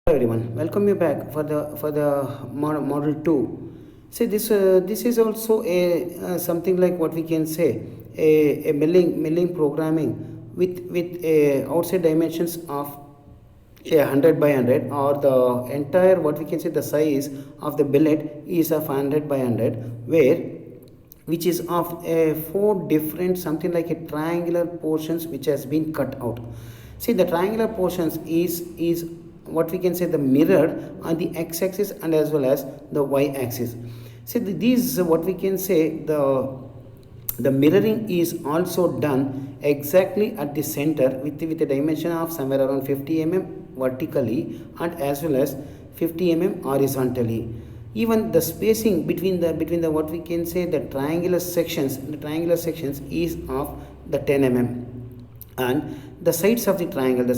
Hello everyone, welcome you back for the model 2. See this is also a something like what we can say a milling programming with a outside dimensions of a 100 by 100, or the entire what we can say the size of the billet is of 100 by 100, where which is of a four different something like a triangular portions which has been cut out. See, the triangular portions is what we can say the mirror on the x-axis and as well as the y-axis. See, these what we can say the mirroring is also done exactly at the center with a dimension of somewhere around 50 vertically and as well as 50 horizontally. Even the spacing between the what we can say the triangular sections is of the 10 and the sides of the triangle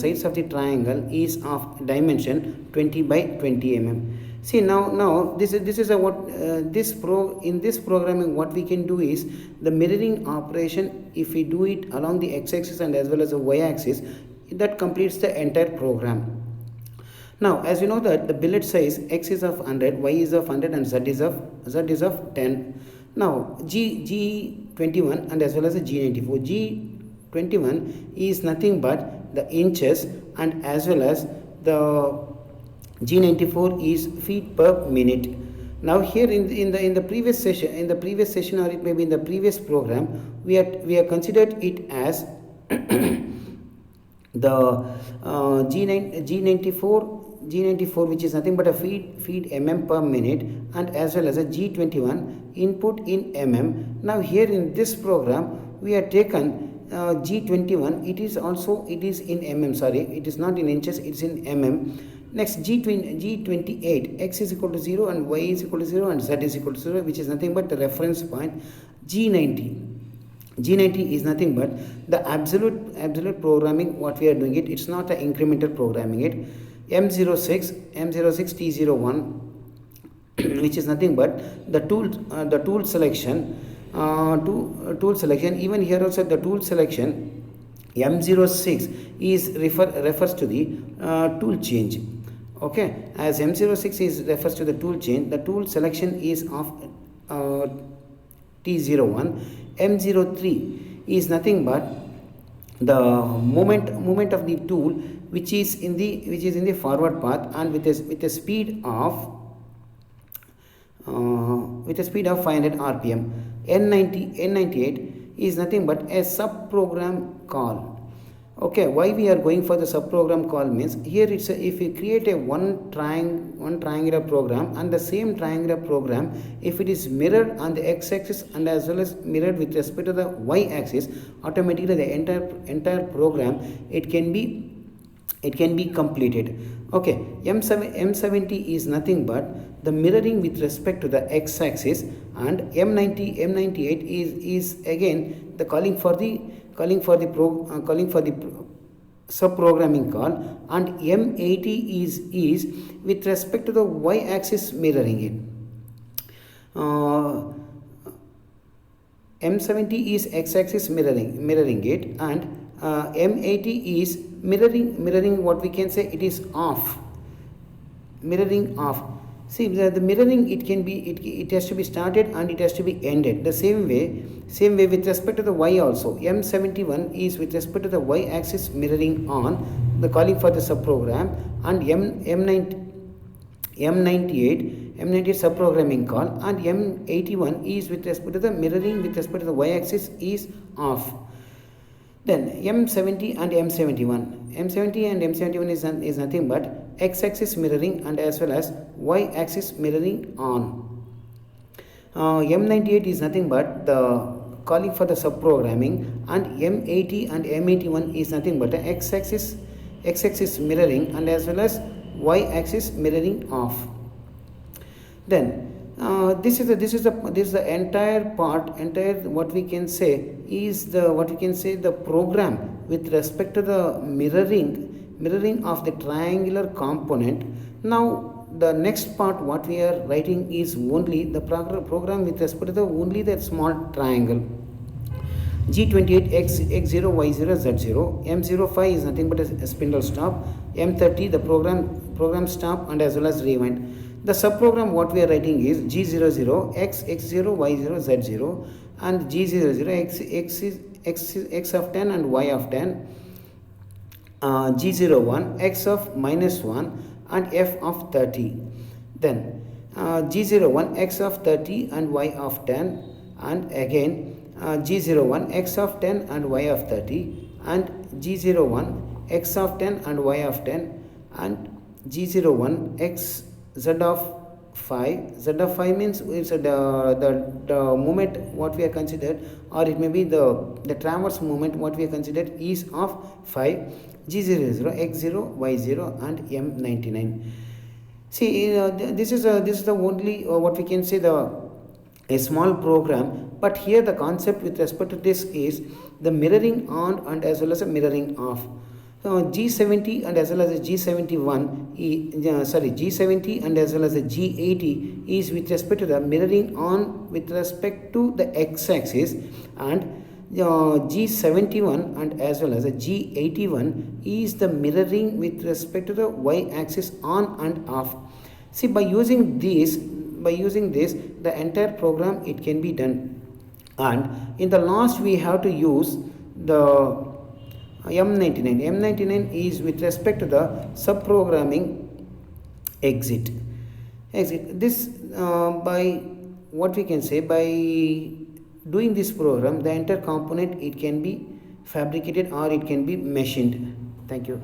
is of dimension 20 by 20 See, now this is a what in this programming what we can do is the mirroring operation. If we do it along the x-axis and as well as the y-axis, that completes the entire program. Now, as you know that the billet size x is of 100, y is of 100 and z is of 10. Now, G21 and as well as the G94. G21 is nothing but the inches and as well as the G94 is feet per minute. Now here in the previous session or it may be in the previous program, we have considered it as the G94 which is nothing but a feet per minute and as well as a G21 input in Now here in this program we have taken G21, it is in sorry, it is not in inches, it is in Next G28, x is equal to 0 and y is equal to 0 and z is equal to 0, which is nothing but the reference point. G90 is nothing but the absolute programming what we are doing it. It's not an incremental programming it. M06 T01 which is nothing but the tool selection. Tool selection, even here also the tool selection M06 is refers to the tool change. Okay, as M06 is refers to the tool change, the tool selection is of T01. M03 is nothing but the movement of the tool which is in the forward path and with a speed of 500 rpm. N98 is nothing but a subprogram call. Okay, why we are going for the subprogram call means here it's if we create a one triangular program and the same triangular program, if it is mirrored on the x-axis and as well as mirrored with respect to the y-axis, automatically the entire program it can be completed. Okay, M70 is nothing but the mirroring with respect to the x-axis, and M98 is again the calling for the subprogramming call, and M80 is with respect to the y-axis mirroring it. M70 is x-axis mirroring it, and M80 is mirroring what we can say it is off. Mirroring off. See, the mirroring it has to be started and it has to be ended. The same way with respect to the y also. M71 is with respect to the y-axis mirroring on, the calling for the subprogram, and M98 subprogramming call, and M81 is with respect to the mirroring with respect to the y-axis is off. Then M70 and M71. M70 and M71 is nothing but x-axis mirroring and as well as y-axis mirroring on. M98 is nothing but the calling for the subprogramming, and M80 and M81 is nothing but x-axis mirroring and as well as y-axis mirroring off. Then this is the entire what we can say is the program with respect to the mirroring of the triangular component. Now the next part what we are writing is only the program with respect to the only the small triangle. G28 x0 y0 z0. M05 is nothing but a spindle stop. M30 the program stop and as well as rewind. The subprogram what we are writing is G00 x x0 y0 z0 and G00 x of 10 and y of 10, G01 x of minus 1 and f of 30. Then G01 x of 30 and y of 10, and again G01 x of 10 and y of 30, and G01 x of 10 and y of 10, and G01 x z of 5. Z of 5 means it's the moment what we are considered, or it may be the transverse moment what we are considered is of 5. G00 x0 y0 and M99. See, this is the only what we can say a small program, but here the concept with respect to this is the mirroring on and as well as a mirroring off. G70 and as well as a G71, G70 and as well as a G80 is with respect to the mirroring on with respect to the x-axis, and G71 and as well as a G81 is the mirroring with respect to the y-axis on and off. See, by using this, the entire program it can be done, and in the last we have to use the M99. M99 is with respect to the subprogramming exit. This by what we can say, by doing this program, the entire component it can be fabricated or it can be machined. Thank you.